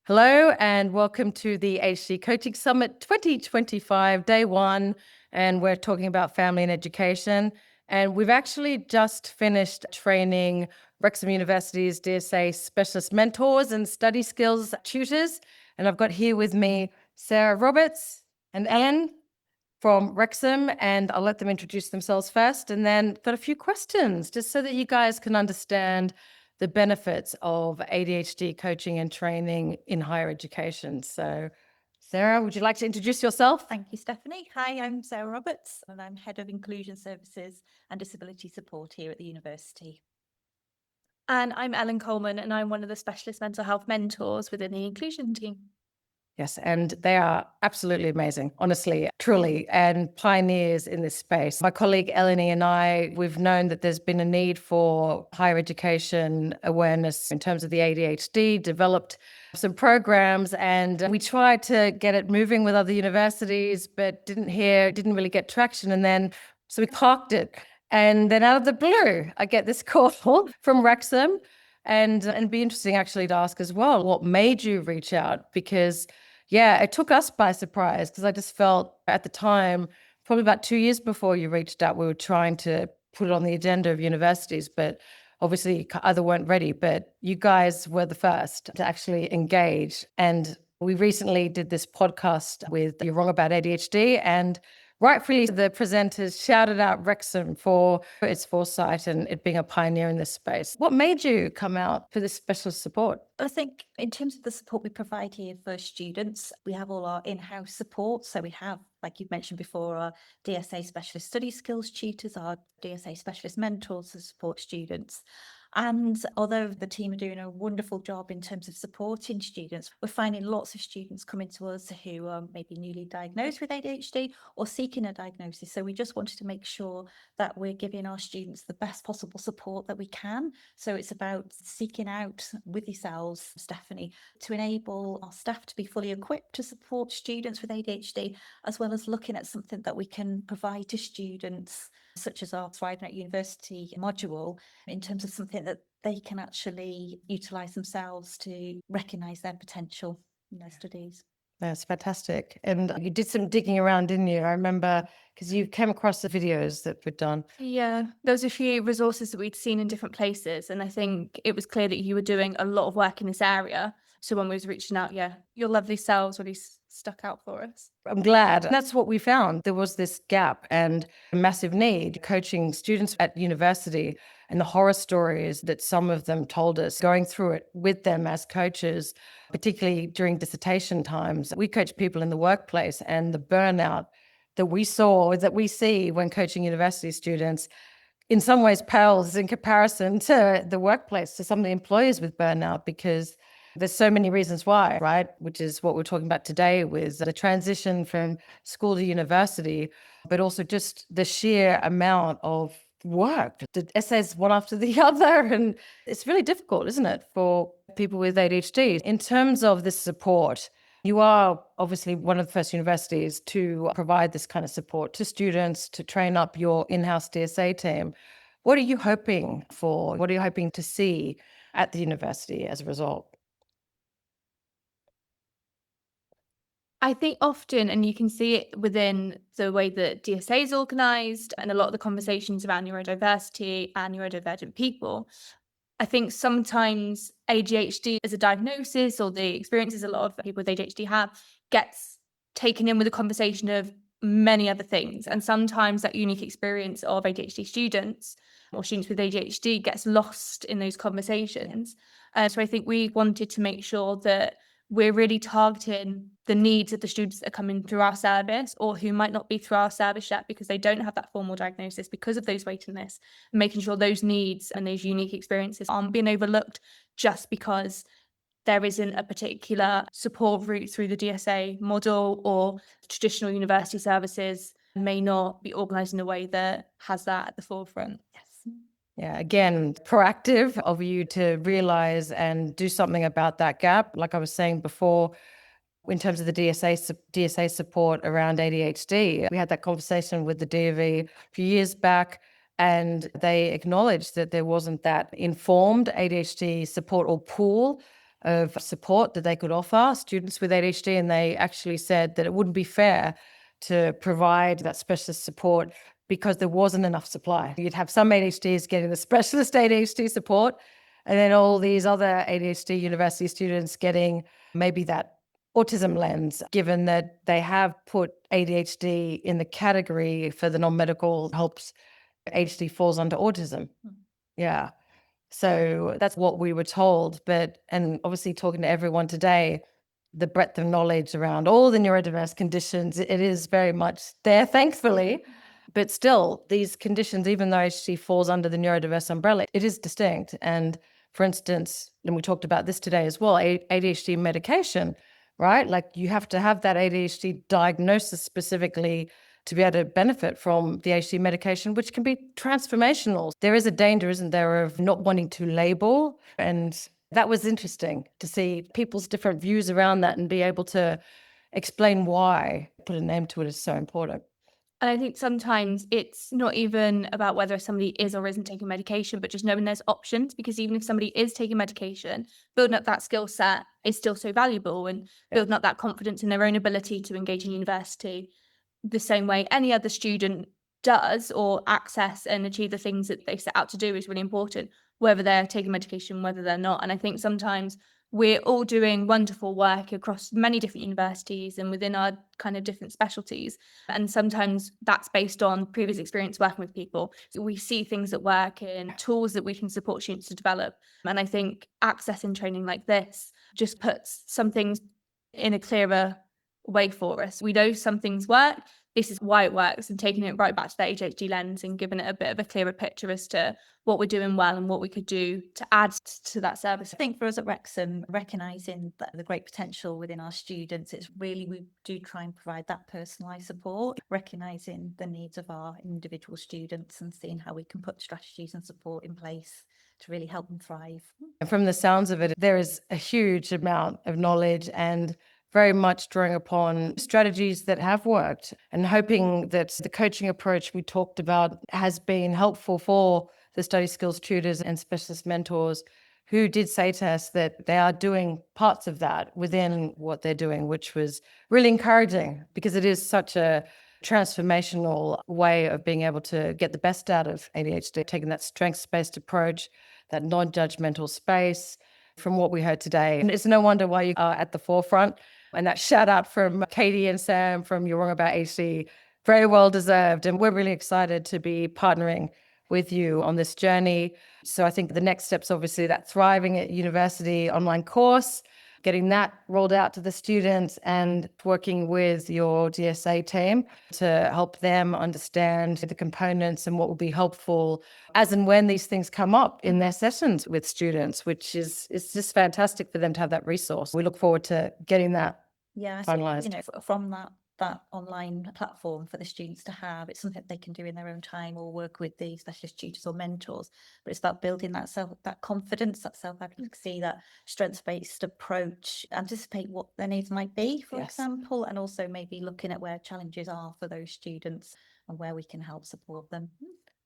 Hello and welcome to the HD Coaching Summit 2025, day one. And we're talking about family and education. And we've actually just finished training Wrexham University's DSA specialist mentors and study skills tutors. And I've got here with me Sarah Roberts and Ellen from Wrexham, and I'll let them introduce themselves first, and then got a few questions just so that you guys can understand the benefits of ADHD coaching and training in higher education. So, Sarah, would you like to introduce yourself? Thank you, Stephanie. Hi, I'm Sarah Roberts, and I'm Head of Inclusion Services and Disability Support here at the university. And I'm Ellen Coleman, and I'm one of the specialist mental health mentors within the inclusion team. Yes, and they are absolutely amazing, honestly, truly, and pioneers in this space. My colleague Eleni and I, we've known that there's been a need for higher education awareness in terms of the ADHD, developed some programs, and we tried to get it moving with other universities, but didn't really get traction. And then, so we parked it. And then out of the blue, I get this call from Wrexham, and be interesting actually to ask as well, what made you reach out? Because yeah, it took us by surprise because I just felt at the time, probably about 2 years before you reached out, we were trying to put it on the agenda of universities, but obviously either weren't ready. But you guys were the first to actually engage. And we recently did this podcast with You're Wrong About ADHD, and rightfully, the presenters shouted out Wrexham for its foresight and it being a pioneer in this space. What made you come out for this specialist support? I think in terms of the support we provide here for students, we have all our in-house support. So we have, like you've mentioned before, our DSA specialist study skills tutors, our DSA specialist mentors to support students. And although the team are doing a wonderful job in terms of supporting students, we're finding lots of students coming to us who are maybe newly diagnosed with ADHD or seeking a diagnosis. So we just wanted to make sure that we're giving our students the best possible support that we can. So it's about seeking out with yourselves, Stephanie, to enable our staff to be fully equipped to support students with ADHD, as well as looking at something that we can provide to students, such as our Thriving at University module, in terms of something that they can actually utilise themselves to recognise their potential in their studies. That's fantastic. And you did some digging around, didn't you? I remember because you came across the videos that were done. Yeah, there was a few resources that we'd seen in different places, and I think it was clear that you were doing a lot of work in this area. So when we was reaching out, yeah, your lovely selves really stuck out for us. I'm glad. That's what we found. There was this gap and a massive need coaching students at university, and the horror stories that some of them told us, going through it with them as coaches, particularly during dissertation times. We coach people in the workplace, and the burnout that we saw, that we see when coaching university students, in some ways pales in comparison to the workplace, to some of the employers with burnout, because there's so many reasons why, right? Which is what we're talking about today with the transition from school to university, but also just the sheer amount of work, the essays one after the other. And it's really difficult, isn't it, for people with ADHD? In terms of this support, you are obviously one of the first universities to provide this kind of support to students, to train up your in-house DSA team. What are you hoping for? What are you hoping to see at the university as a result? I think often, and you can see it within the way that DSA is organised and a lot of the conversations around neurodiversity and neurodivergent people, I think sometimes ADHD as a diagnosis or the experiences a lot of people with ADHD have gets taken in with a conversation of many other things. And sometimes that unique experience of ADHD students or students with ADHD gets lost in those conversations. So I think we wanted to make sure that we're really targeting the needs of the students that are coming through our service or who might not be through our service yet because they don't have that formal diagnosis because of those waiting lists, and making sure those needs and those unique experiences aren't being overlooked just because there isn't a particular support route through the DSA model or traditional university services may not be organised in a way that has that at the forefront. Yes. Yeah, again, proactive of you to realize and do something about that gap. Like I was saying before, in terms of the DSA support around ADHD, we had that conversation with the DV a few years back, and they acknowledged that there wasn't that informed ADHD support or pool of support that they could offer students with ADHD, and they actually said that it wouldn't be fair to provide that specialist support because there wasn't enough supply. You'd have some ADHDs getting the specialist ADHD support, and then all these other ADHD university students getting maybe that autism lens, given that they have put ADHD in the category for the non-medical helps. ADHD falls under autism. Yeah. So that's what we were told. And obviously talking to everyone today, the breadth of knowledge around all the neurodiverse conditions, it is very much there, thankfully. But still, these conditions, even though ADHD falls under the neurodiverse umbrella, it is distinct. And for instance, and we talked about this today as well, ADHD medication, right? Like you have to have that ADHD diagnosis specifically to be able to benefit from the ADHD medication, which can be transformational. There is a danger, isn't there, of not wanting to label. And that was interesting to see people's different views around that and be able to explain why put a name to it is so important. And I think sometimes it's not even about whether somebody is or isn't taking medication, but just knowing there's options, because even if somebody is taking medication, building up that skill set is still so valuable, and building up that confidence in their own ability to engage in university the same way any other student does, or access and achieve the things that they set out to do, is really important, whether they're taking medication, whether they're not. And I think sometimes we're all doing wonderful work across many different universities and within our kind of different specialties. And sometimes that's based on previous experience working with people. So we see things that work and tools that we can support students to develop. And I think access and training like this just puts some things in a clearer way for us. We know some things work. This is why it works, and taking it right back to the ADHD lens and giving it a bit of a clearer picture as to what we're doing well and what we could do to add to that service. I think for us at Wrexham, recognising the great potential within our students, it's really, we do try and provide that personalised support, recognising the needs of our individual students and seeing how we can put strategies and support in place to really help them thrive. And from the sounds of it, there is a huge amount of knowledge and very much drawing upon strategies that have worked, and hoping that the coaching approach we talked about has been helpful for the study skills tutors and specialist mentors who did say to us that they are doing parts of that within what they're doing, which was really encouraging because it is such a transformational way of being able to get the best out of ADHD, taking that strengths-based approach, that non-judgmental space. From what we heard today, and it's no wonder why you are at the forefront. And that shout out from Katie and Sam from You're Wrong About ADHD, very well deserved. And we're really excited to be partnering with you on this journey. So I think the next step's obviously that Thriving at University online course, getting that rolled out to the students and working with your DSA team to help them understand the components and what will be helpful as and when these things come up in their sessions with students, which is it's just fantastic for them to have that resource. We look forward to getting that finalized. So, from that online platform for the students to have, it's something they can do in their own time or work with the specialist tutors or mentors, but it's about building that confidence, that self-advocacy, that strengths-based approach, anticipate what their needs might be, for example, and also maybe looking at where challenges are for those students and where we can help support them.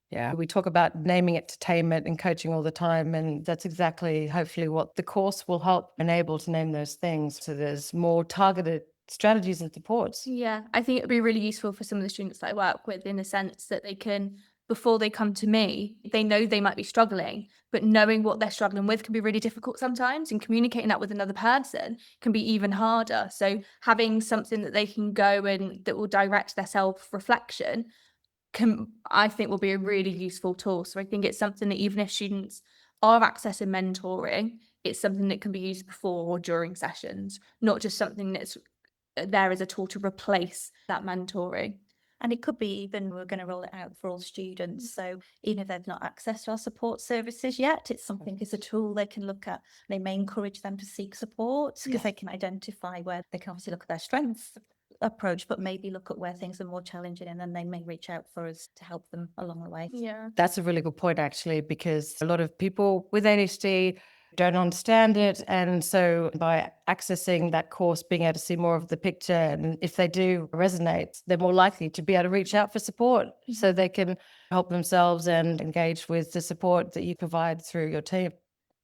Yeah, we talk about naming it to tame it and coaching all the time. And that's exactly, hopefully, what the course will help enable to name those things. So there's more targeted strategies and supports. Yeah, I think it'd be really useful for some of the students that I work with, in the sense that they can, before they come to me, they know they might be struggling, but knowing what they're struggling with can be really difficult sometimes, and communicating that with another person can be even harder. So having something that they can go and that will direct their self-reflection I think will be a really useful tool. So I think it's something that even if students are accessing mentoring, it's something that can be used before or during sessions, not just something that's there as a tool to replace that mentoring. And it could be even, we're going to roll it out for all students. So even if they've not accessed our support services yet, it's something, it's a tool they can look at. They may encourage them to seek support because they can identify where they can obviously look at their strengths approach, but maybe look at where things are more challenging, and then they may reach out for us to help them along the way. Yeah, that's a really good point, actually, because a lot of people with ADHD don't understand it. And so by accessing that course, being able to see more of the picture, and if they do resonate, they're more likely to be able to reach out for support so they can help themselves and engage with the support that you provide through your team.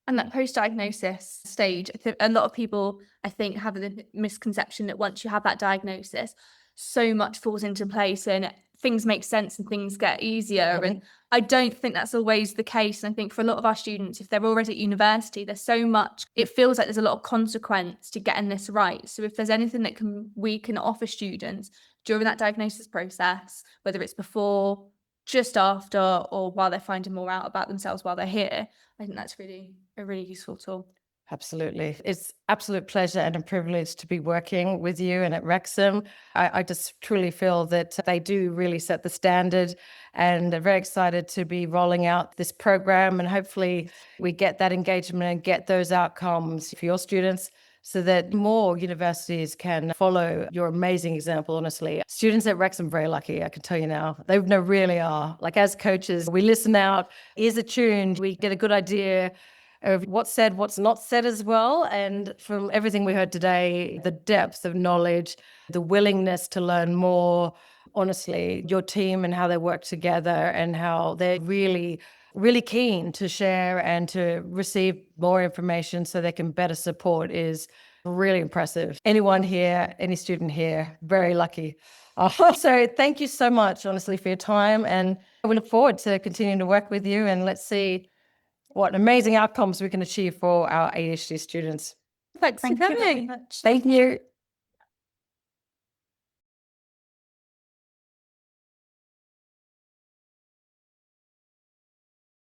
And that post-diagnosis stage, a lot of people, I think, have the misconception that once you have that diagnosis, so much falls into place and things make sense and things get easier. And I don't think that's always the case. And I think for a lot of our students, if they're already at university, there's so much, it feels like there's a lot of consequence to getting this right. So if there's anything that we can offer students during that diagnosis process, whether it's before, just after, or while they're finding more out about themselves while they're here, I think that's really a really useful tool. Absolutely. It's absolute pleasure and a privilege to be working with you and at Wrexham. I just truly feel that they do really set the standard, and I'm very excited to be rolling out this program, and hopefully we get that engagement and get those outcomes for your students so that more universities can follow your amazing example, honestly. Students at Wrexham are very lucky, I can tell you now. They really are. Like, as coaches, we listen out, ears attuned, we get a good idea of what's said, what's not said as well. And from everything we heard today, the depth of knowledge, the willingness to learn more, honestly, your team and how they work together and how they're really, really keen to share and to receive more information so they can better support is really impressive. Anyone here, any student here, very lucky. So thank you so much, honestly, for your time. And we look forward to continuing to work with you, and let's see what amazing outcomes we can achieve for our ADHD students. Thanks for Thank you very coming. much. Thank you.